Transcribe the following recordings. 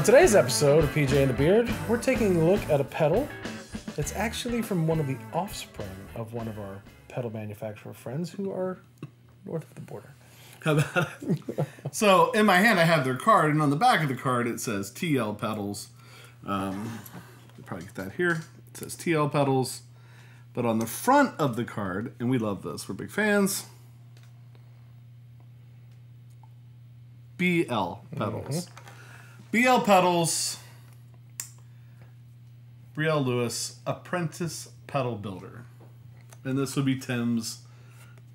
today's episode of PJ and the Beard, we're taking a look at a pedal that's actually from one of the offspring of one of our pedal manufacturer friends who are north of the border. How about it? So in my hand I have their card, and on the back of the card it says TL pedals. You'll probably get that here. It says TL pedals. But on the front of the card, and we love this, we're big fans, BL pedals. BL pedals, Brielle Lewis, apprentice pedal builder. And this would be Tim's,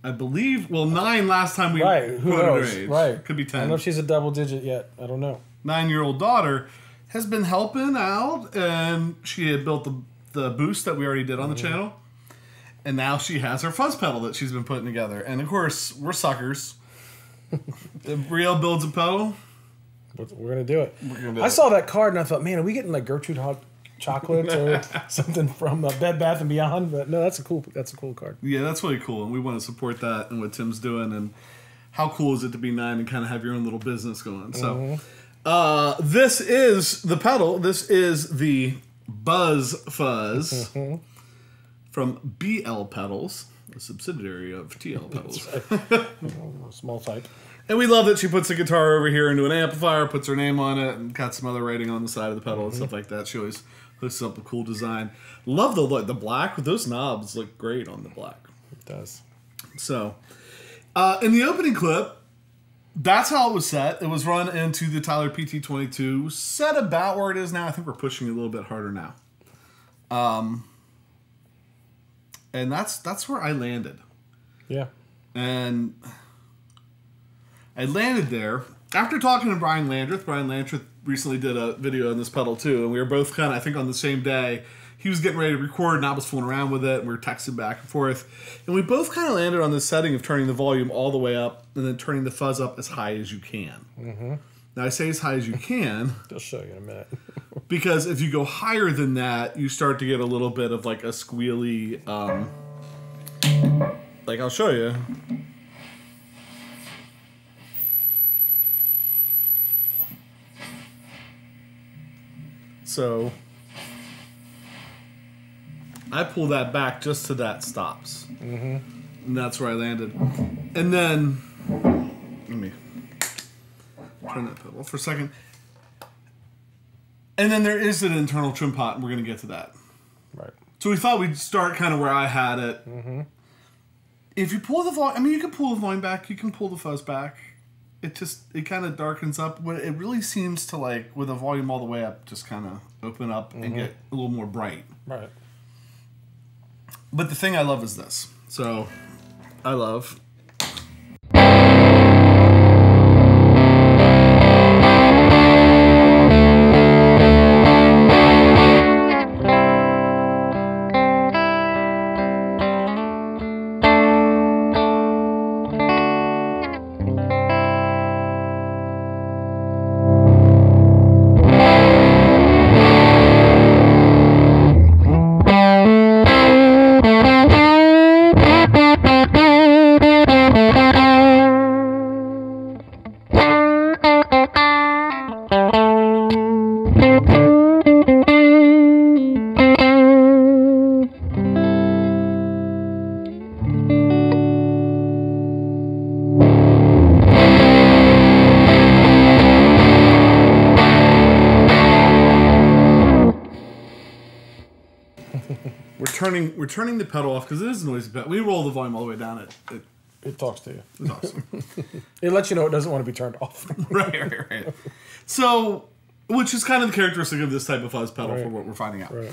I believe, well, 9 last time we Who knows? her age. Right. Could be 10. I don't know if she's a double digit yet. I don't know. 9-year-old daughter has been helping out, and she had built the boost that we already did on the channel. And now she has her fuzz pedal that she's been putting together. And of course, we're suckers. If Brielle builds a pedal, we're going to do it. I saw that card and I thought, man, are we getting like Gertrude Hot chocolates or something from Bed Bath & Beyond? But no, that's a cool card. Yeah, that's really cool. And we want to support that and what Tim's doing. And how cool is it to be 9 and kind of have your own little business going? So this is the pedal. This is the Buzz Fuzz from BL Pedals, a subsidiary of TL Pedals. Small type. And we love that she puts the guitar over here into an amplifier, puts her name on it, and got some other writing on the side of the pedal and stuff like that. She always hooks up a cool design. Love the black. Those knobs look great on the black. It does. So, in the opening clip, that's how it was set. It was run into the Tyler PT22, set about where it is now. I think we're pushing it a little bit harder now. And that's where I landed. Yeah. And I landed there after talking to Brian Landreth. Brian Landreth recently did a video on this pedal too, and we were both kind of, I think, on the same day. He was getting ready to record, and I was fooling around with it, and we were texting back and forth. And we both kind of landed on this setting of turning the volume all the way up and then turning the fuzz up as high as you can. Now, I say as high as you can. I'll show you in a minute. Because if you go higher than that, you start to get a little bit of like a squealy, like I'll show you. So I pull that back just to that stops. And that's where I landed. And then, let me turn that pedal for a second. And then there is an internal trim pot, and we're going to get to that. Right. So we thought we'd start kind of where I had it. If you pull the volume, I mean, you can pull the volume back, you can pull the fuzz back. It kind of darkens up. But it really seems to, like, with the volume all the way up, just kind of open up and get a little more bright. Right. But the thing I love is this. So, I love... We're turning the pedal off because it is a noisy pedal. We roll the volume all the way down. It talks to you. It's awesome. It lets you know it doesn't want to be turned off. Right. So, which is kind of the characteristic of this type of fuzz pedal for what we're finding out. Right.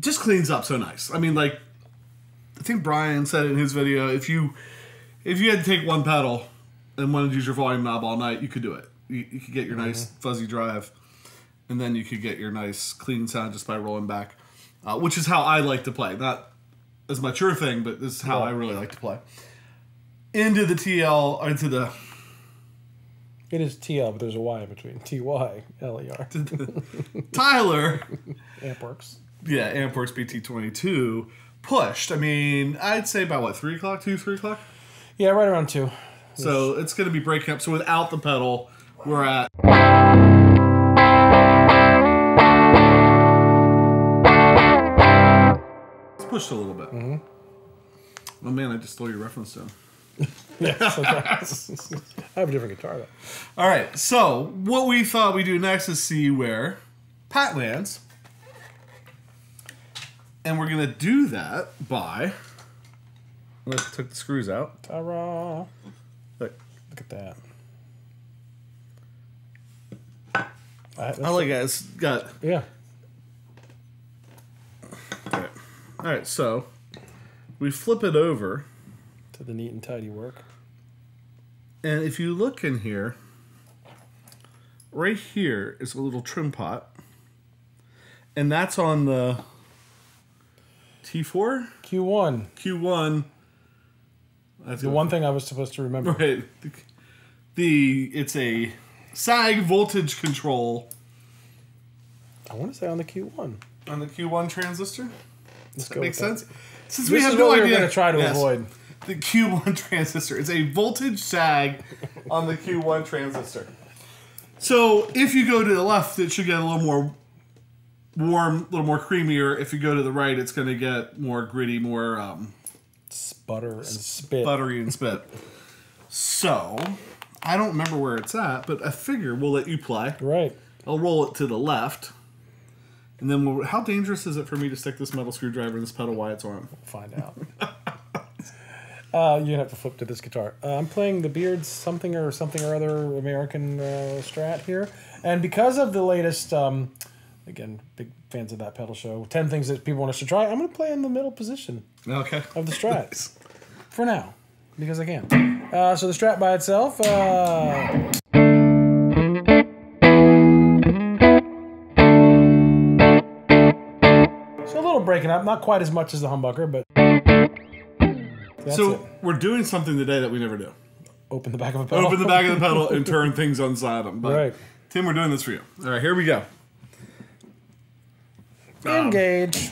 Just cleans up so nice. I mean, like, I think Brian said in his video, if you had to take one pedal and wanted to use your volume knob all night, you could do it. You could get your nice fuzzy drive, and then you could get your nice clean sound just by rolling back. Which is how I like to play. Not as much your thing, but this is how I really like to play. Into the TL, or into the... It is TL, but there's a Y in between. T-Y-L-E-R. Tyler. Ampworks. Yeah, Ampworks BT22 pushed. I mean, I'd say about, what, 3 o'clock? 2, 3 o'clock? Yeah, right around 2. So it's going to be breaking up. So without the pedal, we're at... pushed a little bit. Oh man, I just stole your reference zone. Yes, I have a different guitar though. All right, so what we thought we'd do next is see where Pat lands. And we're going to do that by... Let's take the screws out. Ta-ra. Look at that. I like it. It's got... Yeah. Okay. All right, so we flip it over. To the neat and tidy work. And if you look in here, right here is a little trim pot. And that's on the T4? Q1. Q1. That's the one thing I was supposed to remember. Right. It's a sag voltage control. I want to say on the Q1. On the Q1 transistor? Does that make sense? Since This we have is no what idea. we're going to try to avoid. The Q1 transistor. It's a voltage sag on the Q1 transistor. So if you go to the left, it should get a little more warm, a little more creamier. If you go to the right, it's going to get more gritty, more sputter and spit. Buttery and spit. So I don't remember where it's at, but I figure we'll let you play. Right. I'll roll it to the left. And then how dangerous is it for me to stick this metal screwdriver in this pedal while it's on? We'll find out. You're going to have to flip to this guitar. I'm playing the Beard something or other American Strat here. And because of the latest, again, big fans of that pedal show, 10 things that people want us to try, I'm going to play in the middle position of the Strat. For now, because I can. So the Strat by itself... so a little breaking up, not quite as much as the humbucker, but... So we're doing something today that we never do. Open the back of a pedal. Open the back of the pedal and turn things inside them. But right. Tim, we're doing this for you. All right, here we go. Engage.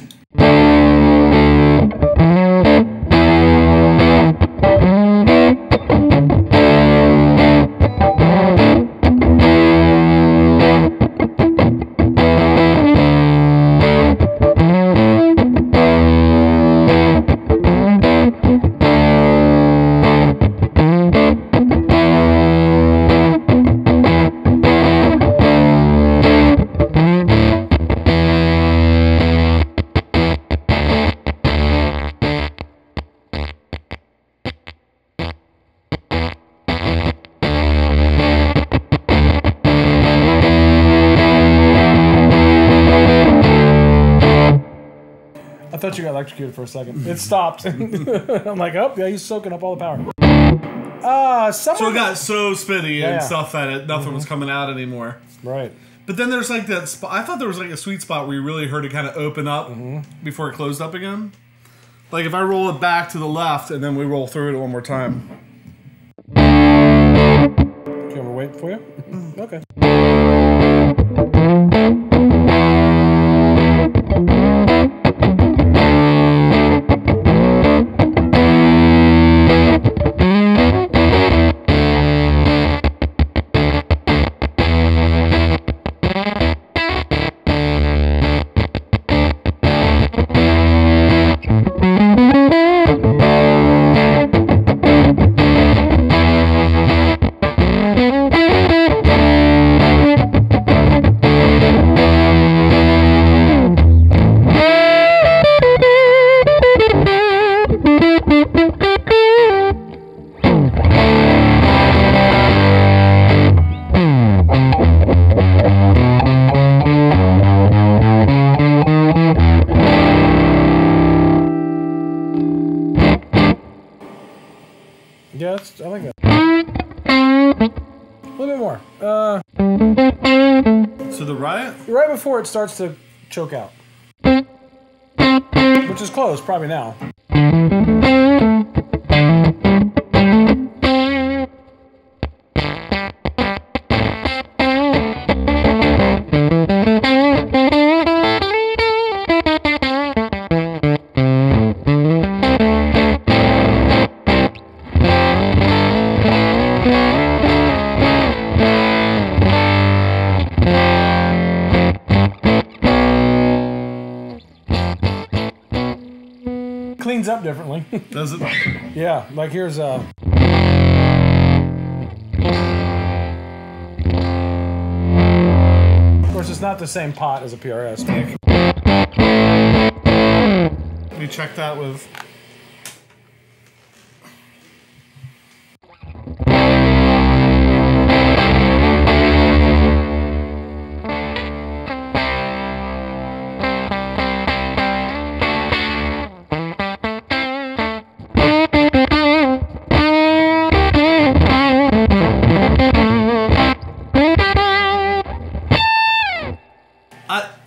I thought you got electrocuted for a second. It stopped. I'm like, oh, yeah, he's soaking up all the power. So it got so spitty and stuff that nothing was coming out anymore. Right. But then there's like that spot. I thought there was like a sweet spot where you really heard it kind of open up before it closed up again. Like if I roll it back to the left and then we roll through it one more time. Can we wait for you? Okay. Yeah, I like that. A little bit more. So the riot? Right before it starts to choke out. Which is close, probably now. cleans up differently. Does it? Yeah, like here's Of course, it's not the same pot as a PRS. We check that with.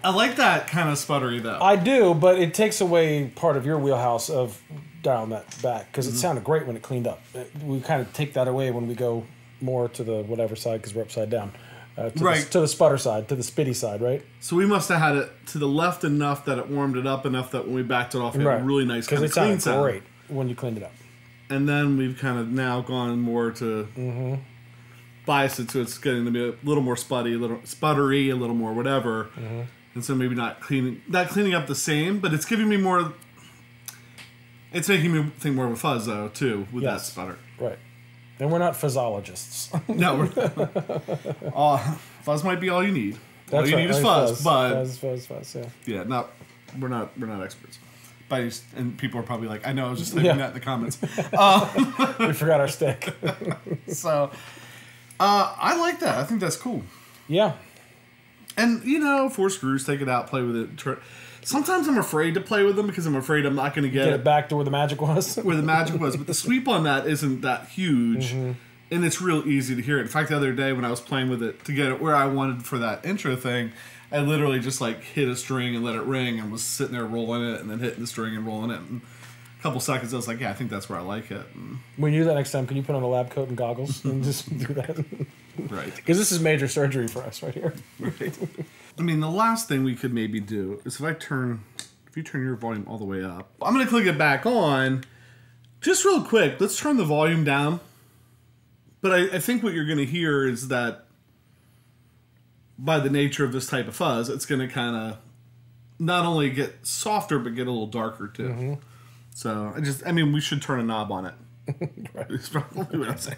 I like that kind of sputtery though. I do, but it takes away part of your wheelhouse of dialing that back because it sounded great when it cleaned up. We kind of take that away when we go more to the whatever side because we're upside down. To the sputter side, to the spitty side, right? So we must have had it to the left enough that it warmed it up enough that when we backed it off, it had a really nice kind of clean sound. Great when you cleaned it up. And then we've kind of now gone more to bias it so it's getting to be a little more sputtery, a little more whatever. And so maybe not cleaning up the same, but it's giving me more. It's making me think more of a fuzz though too with that sputter. Right. And we're not fuzzologists. No, fuzz might be all you need. All you need is fuzz, but fuzz. Yeah. Yeah, we're not experts. And people are probably like, I know, I was just typing that in the comments. We forgot our stick. So, I like that. I think that's cool. Yeah. And, 4 screws, take it out, play with it. Sometimes I'm afraid to play with them because I'm afraid I'm not going to get it back to where the magic was. Where the magic was. But the sweep on that isn't that huge. And it's real easy to hear it. In fact, the other day when I was playing with it to get it where I wanted for that intro thing, I literally just hit a string and let it ring and was sitting there rolling it and then hitting the string and rolling it. And a couple seconds I was like, yeah, I think that's where I like it. And when you do that next time, can you put on a lab coat and goggles and just do that? Right. Because this is major surgery for us right here. Right. I mean, the last thing we could maybe do is if you turn your volume all the way up, I'm going to click it back on. Just real quick, let's turn the volume down. But I think what you're going to hear is that by the nature of this type of fuzz, it's going to kind of not only get softer, but get a little darker too. So we should turn a knob on it. Right. That's probably what I'm saying.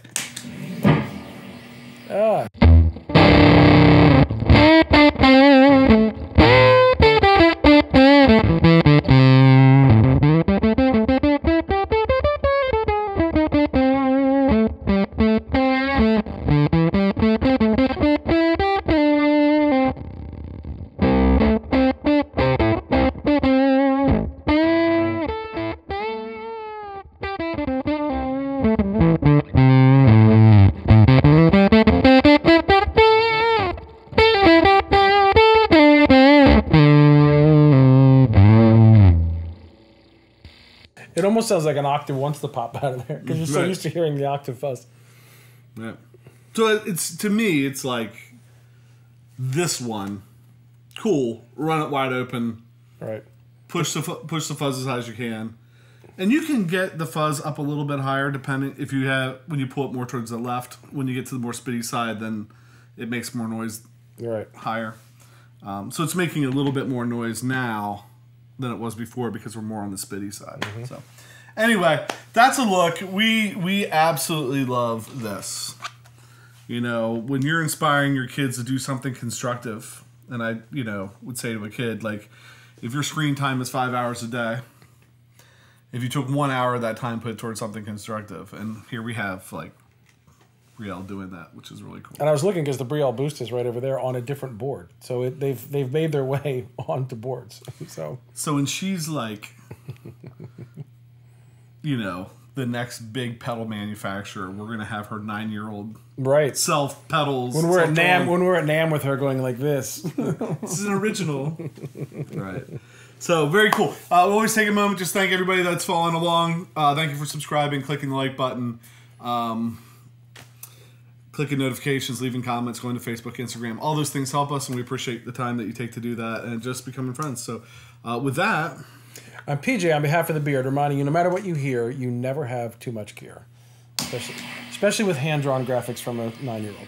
It almost sounds like an octave wants to pop out of there because you're so used to hearing the octave fuzz. Yeah. So to me, it's like this one, cool. Run it wide open. Right. Push the fuzz as high as you can, and you can get the fuzz up a little bit higher depending when you pull it more towards the left. When you get to the more spitty side, then it makes more noise. Right. Higher. So it's making a little bit more noise now than it was before because we're more on the spitty side. So anyway, that's a look. We absolutely love this. When you're inspiring your kids to do something constructive, and I would say to a kid, like, if your screen time is 5 hours a day, if you took 1 hour of that time, put it towards something constructive, and here we have Brielle doing that, which is really cool. And I was looking because the Brielle Boost is right over there on a different board, so they've made their way onto boards. So when she's like, the next big pedal manufacturer, we're gonna have her 9-year-old self pedals. When we're at NAMM with her going like this. This is an original. Right. So very cool. We'll always take a moment just thank everybody that's following along. Thank you for subscribing, clicking the like button. Clicking notifications, leaving comments, going to Facebook, Instagram. All those things help us, and we appreciate the time that you take to do that and just becoming friends. So with that... I'm PJ on behalf of the Beard, reminding you, no matter what you hear, you never have too much gear. Especially with hand-drawn graphics from a 9-year-old.